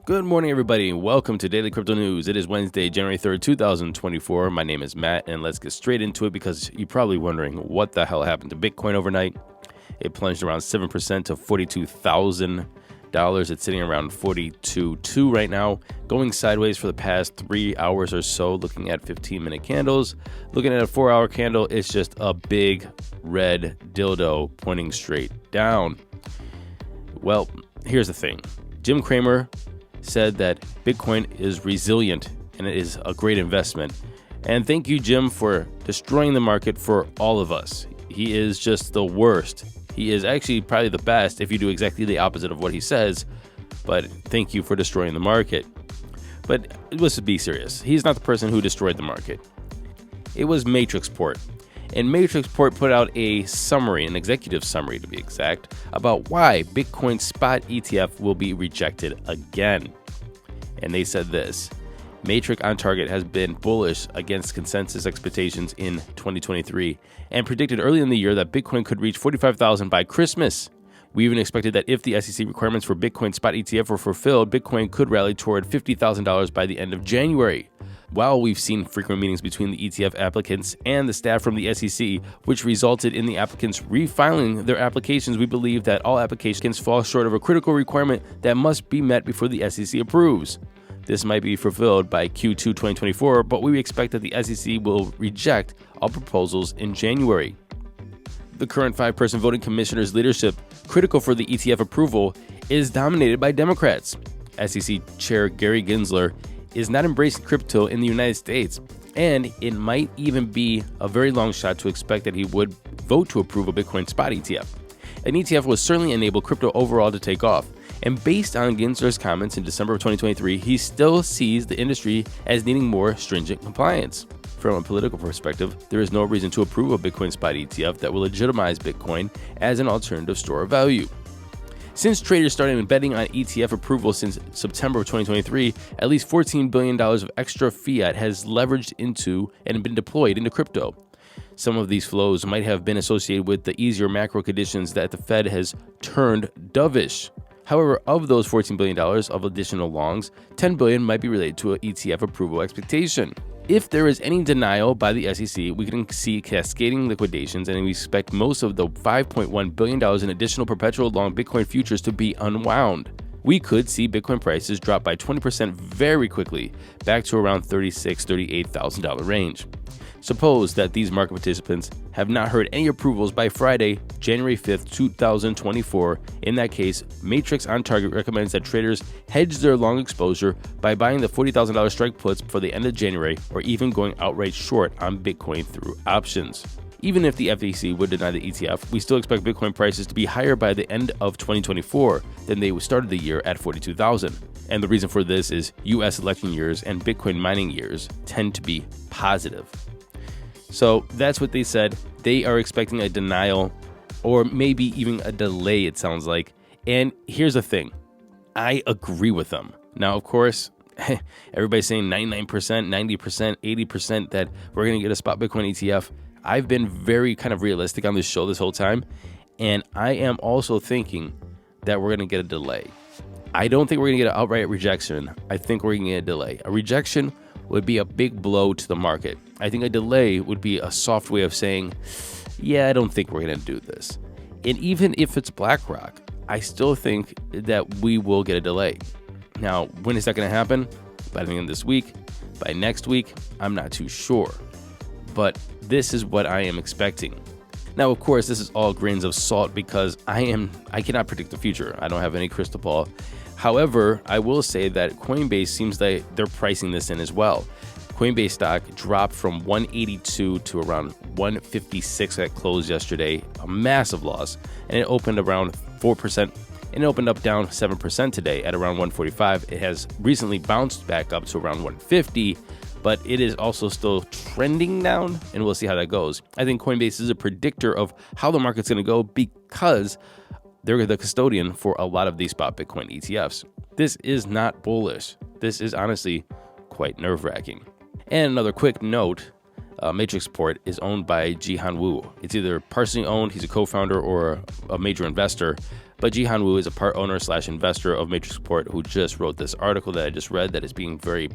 Good morning, everybody. Welcome to Daily Crypto News. It is Wednesday, January 3rd, 2024. My name is Matt, and let's get straight into it because you're probably wondering what the hell happened to Bitcoin overnight. It plunged around 7% to $42,000. It's sitting around 42.2 right now, going sideways for the past 3 hours or so, looking at 15-minute candles. Looking at a 4-hour candle, it's just a big red dildo pointing straight down. Well, here's the thing. Jim Cramer said that Bitcoin is resilient and it is a great investment. And thank you, Jim, for destroying the market for all of us. He is just the worst. He is actually probably the best if you do exactly the opposite of what he says. But thank you for destroying the market. But let's be serious. He's not the person who destroyed the market. It was Matrixport. And Matrixport put out a summary, an executive summary to be exact, about why Bitcoin spot ETF will be rejected again. And they said this: Matrix on target has been bullish against consensus expectations in 2023 and predicted early in the year that Bitcoin could reach 45,000 by Christmas. We even expected that if the SEC requirements for Bitcoin spot ETF were fulfilled, Bitcoin could rally toward $50,000 by the end of January. While we've seen frequent meetings between the ETF applicants and the staff from the SEC, which resulted in the applicants refiling their applications, we believe that all applications fall short of a critical requirement that must be met before the SEC approves. This might be fulfilled by Q2 2024, but we expect that the SEC will reject all proposals in January. The current 5-person voting commissioner's leadership, critical for the ETF approval, is dominated by Democrats. SEC Chair Gary Gensler is not embracing crypto in the United States, and it might even be a very long shot to expect that he would vote to approve a Bitcoin spot ETF. An ETF will certainly enable crypto overall to take off, and based on Gensler's comments in December of 2023, he still sees the industry as needing more stringent compliance. From a political perspective, there is no reason to approve a Bitcoin spot ETF that will legitimize Bitcoin as an alternative store of value. Since traders started betting on ETF approval since September of 2023, at least $14 billion of extra fiat has leveraged into and been deployed into crypto. Some of these flows might have been associated with the easier macro conditions that the Fed has turned dovish. However, of those $14 billion of additional longs, $10 billion might be related to an ETF approval expectation. If there is any denial by the SEC, we can see cascading liquidations, and we expect most of the $5.1 billion in additional perpetual long Bitcoin futures to be unwound. We could see Bitcoin prices drop by 20% very quickly, back to around $36,000, $38,000 range. Suppose that these market participants have not heard any approvals by Friday, January 5th, 2024. In that case, Matrix on Target recommends that traders hedge their long exposure by buying the $40,000 strike puts for the end of January, or even going outright short on Bitcoin through options. Even if the FEC would deny the ETF, we still expect Bitcoin prices to be higher by the end of 2024 than they started the year at 42,000. And the reason for this is US election years and Bitcoin mining years tend to be positive. So that's what they said. They are expecting a denial or maybe even a delay, it sounds like. And here's the thing. I agree with them. Now, of course, everybody's saying 99%, 90%, 80% that we're going to get a spot Bitcoin ETF. I've been very kind of realistic on this show this whole time. And I am also thinking that we're going to get a delay. I don't think we're going to get an outright rejection. I think we're going to get a delay. A rejection would be a big blow to the market. I think a delay would be a soft way of saying, yeah, I don't think we're going to do this. And even if it's BlackRock, I still think that we will get a delay. Now, when is that going to happen? By the end of this week? By next week? I'm not too sure. But this is what I am expecting. Now, of course, this is all grains of salt because I cannot predict the future. I don't have any crystal ball. However, I will say that Coinbase seems like they're pricing this in as well. Coinbase stock dropped from 182 to around 156 at close yesterday, a massive loss, and it opened around 4%, and it opened up down 7% today at around 145. It has recently bounced back up to around 150, but it is also still trending down, and we'll see how that goes. I think Coinbase is a predictor of how the market's going to go because they're the custodian for a lot of these spot Bitcoin ETFs. This is not bullish. This is honestly quite nerve-wracking. And another quick note, Matrixport is owned by Jihan Wu. It's either personally owned, he's a co-founder, or a major investor. But Jihan Wu is a part owner / investor of Matrixport, who just wrote this article that I just read that is being very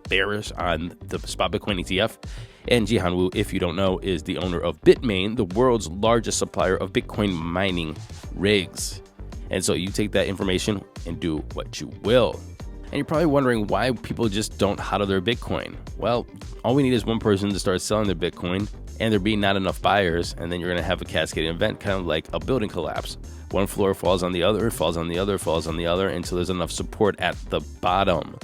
bearish on the spot Bitcoin ETF. And Jihan Wu, if you don't know, is the owner of Bitmain, the world's largest supplier of Bitcoin mining rigs. And so you take that information and do what you will. And you're probably wondering why people just don't hodl their Bitcoin. Well, all we need is one person to start selling their Bitcoin and there being not enough buyers, and then you're going to have a cascading event, kind of like a building collapse. One floor falls on the other, falls on the other, falls on the other, until there's enough support at the bottom.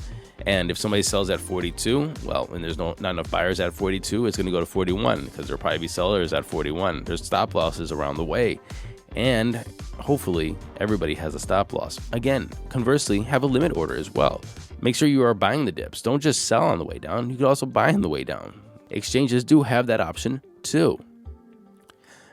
And if somebody sells at 42, well, and there's not enough buyers at 42, it's going to go to 41 because there'll probably be sellers at 41. There's stop losses around the way. And hopefully everybody has a stop loss. Again, conversely, have a limit order as well. Make sure you are buying the dips. Don't just sell on the way down. You can also buy on the way down. Exchanges do have that option too.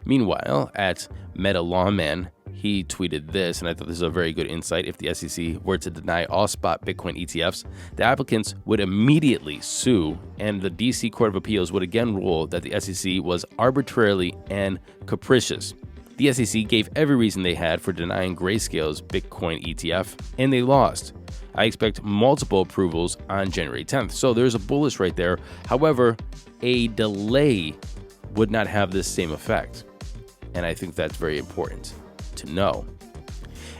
Meanwhile, at Meta Lawman, he tweeted this, and I thought this is a very good insight. If the SEC were to deny all spot Bitcoin ETFs, the applicants would immediately sue, and the DC Court of Appeals would again rule that the SEC was arbitrarily and capricious. The SEC gave every reason they had for denying Grayscale's Bitcoin ETF, and they lost. I expect multiple approvals on January 10th, so there's a bullish right there. However, a delay would not have this same effect, and I think that's very important to know.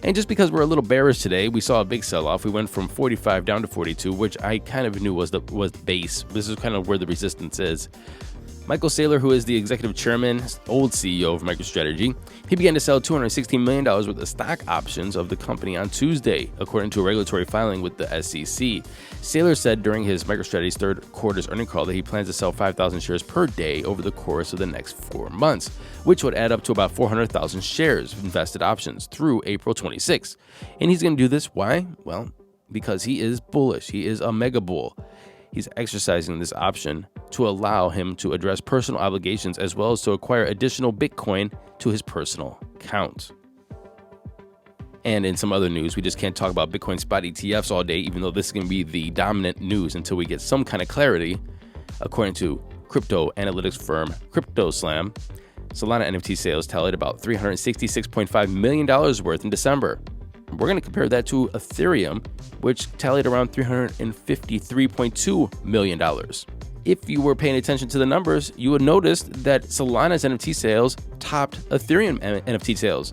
And just because we're a little bearish today, we saw a big sell-off. We went from 45 down to 42, which I kind of knew was base. This is kind of where the resistance is. Michael Saylor, who is the executive chairman, old CEO of MicroStrategy, he began to sell $216 million worth of stock options of the company on Tuesday, according to a regulatory filing with the SEC. Saylor said during his MicroStrategy's third quarter's earnings call that he plans to sell 5,000 shares per day over the course of the next 4 months, which would add up to about 400,000 shares of invested options through April 26. And he's going to do this. Why? Well, because he is bullish. He is a mega bull. He's exercising this option to allow him to address personal obligations as well as to acquire additional Bitcoin to his personal account. And in some other news, we just can't talk about Bitcoin spot ETFs all day, even though this is going to be the dominant news until we get some kind of clarity. According to crypto analytics firm CryptoSlam, Solana NFT sales tallied about $366.5 million worth in December. We're going to compare that to Ethereum, which tallied around $353.2 million. If you were paying attention to the numbers, you would notice that Solana's NFT sales topped Ethereum NFT sales.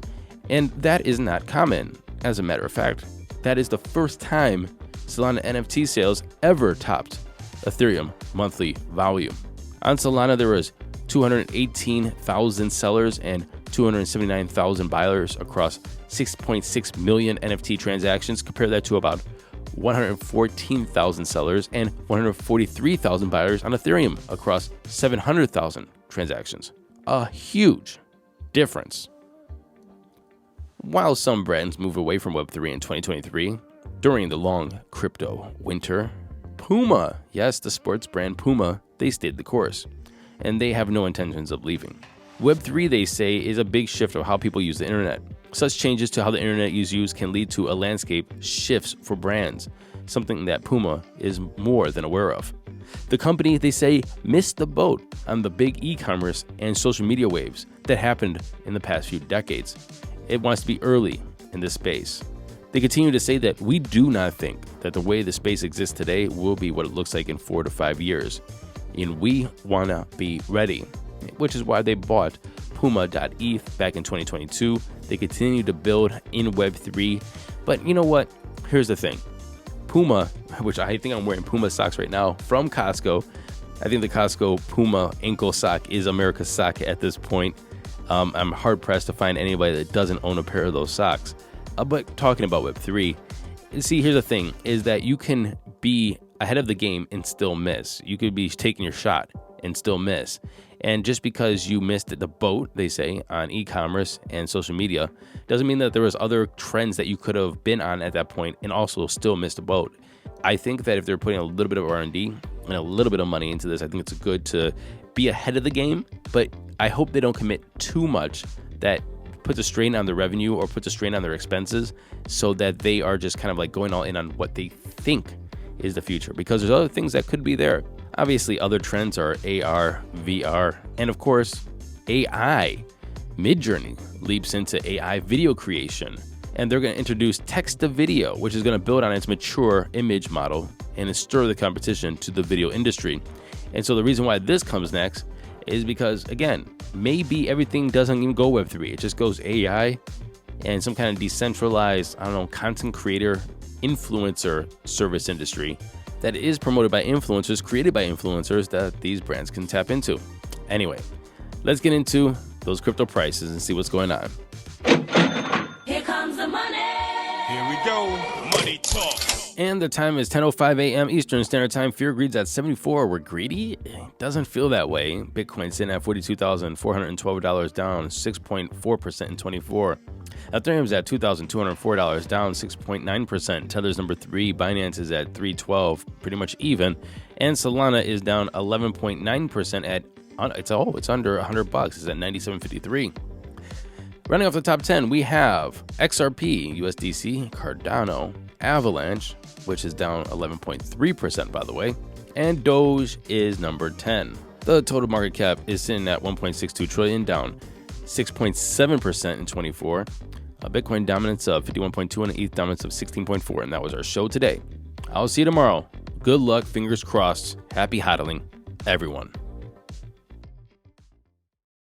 And that is not common. As a matter of fact, that is the first time Solana NFT sales ever topped Ethereum monthly volume. On Solana, there was 218,000 sellers and 279,000 buyers across 6.6 million NFT transactions. Compare that to about 114,000 sellers and 143,000 buyers on Ethereum across 700,000 transactions. A huge difference. While some brands move away from Web3 in 2023, during the long crypto winter, Puma, yes, the sports brand Puma, they stayed the course, and they have no intentions of leaving. Web3, they say, is a big shift of how people use the internet. Such changes to how the internet is used can lead to a landscape shifts for brands, something that Puma is more than aware of. The company, they say, missed the boat on the big e-commerce and social media waves that happened in the past few decades. It wants to be early in this space. They continue to say that we do not think that the way the space exists today will be what it looks like in 4 to 5 years. And we want to be ready, which is why they bought Puma.eth back in 2022. They continue to build in Web3. But you know what? Here's the thing. Puma, which I think I'm wearing Puma socks right now from Costco. I think the Costco Puma ankle sock is America's sock at this point. I'm hard pressed to find anybody that doesn't own a pair of those socks. But talking about Web3, see, here's the thing, is that you can be ahead of the game and still miss. You could be taking your shot and still miss. And just because you missed the boat, they say, on e-commerce and social media, doesn't mean that there was other trends that you could have been on at that point and also still missed the boat. I think that if they're putting a little bit of R&D and a little bit of money into this, I think it's good to be ahead of the game, but I hope they don't commit too much that puts a strain on their revenue or puts a strain on their expenses so that they are just kind of like going all in on what they think is the future, because there's other things that could be there. Obviously, other trends are AR, VR, and of course, AI. Midjourney leaps into AI video creation, and they're going to introduce text to video, which is going to build on its mature image model and stir the competition to the video industry. And so the reason why this comes next is because, again, maybe everything doesn't even go Web3. It just goes AI and some kind of decentralized, content creator, influencer service industry that is promoted by influencers, created by influencers that these brands can tap into. Anyway, let's get into those crypto prices and see what's going on. Here comes the money. Here we go. Money talk. And the time is 10:05 a.m. Eastern Standard Time. Fear greed's at 74. We're greedy? It doesn't feel that way. Bitcoin sitting at $42,412, down 6.4% in 24. Ethereum's at $2,204, down 6.9%. Tether's number 3. Binance is at 312, pretty much even. And Solana is down 11.9% at it's under $100. It's at $97.53. Running off the top 10, we have XRP, USDC, Cardano, Avalanche, which is down 11.3% by the way, and Doge is number 10. The total market cap is sitting at 1.62 trillion, down 6.7% in 24. A Bitcoin dominance of 51.2 and an ETH dominance of 16.4, and that was our show today. I'll see you tomorrow. Good luck, fingers crossed. Happy hodling, everyone.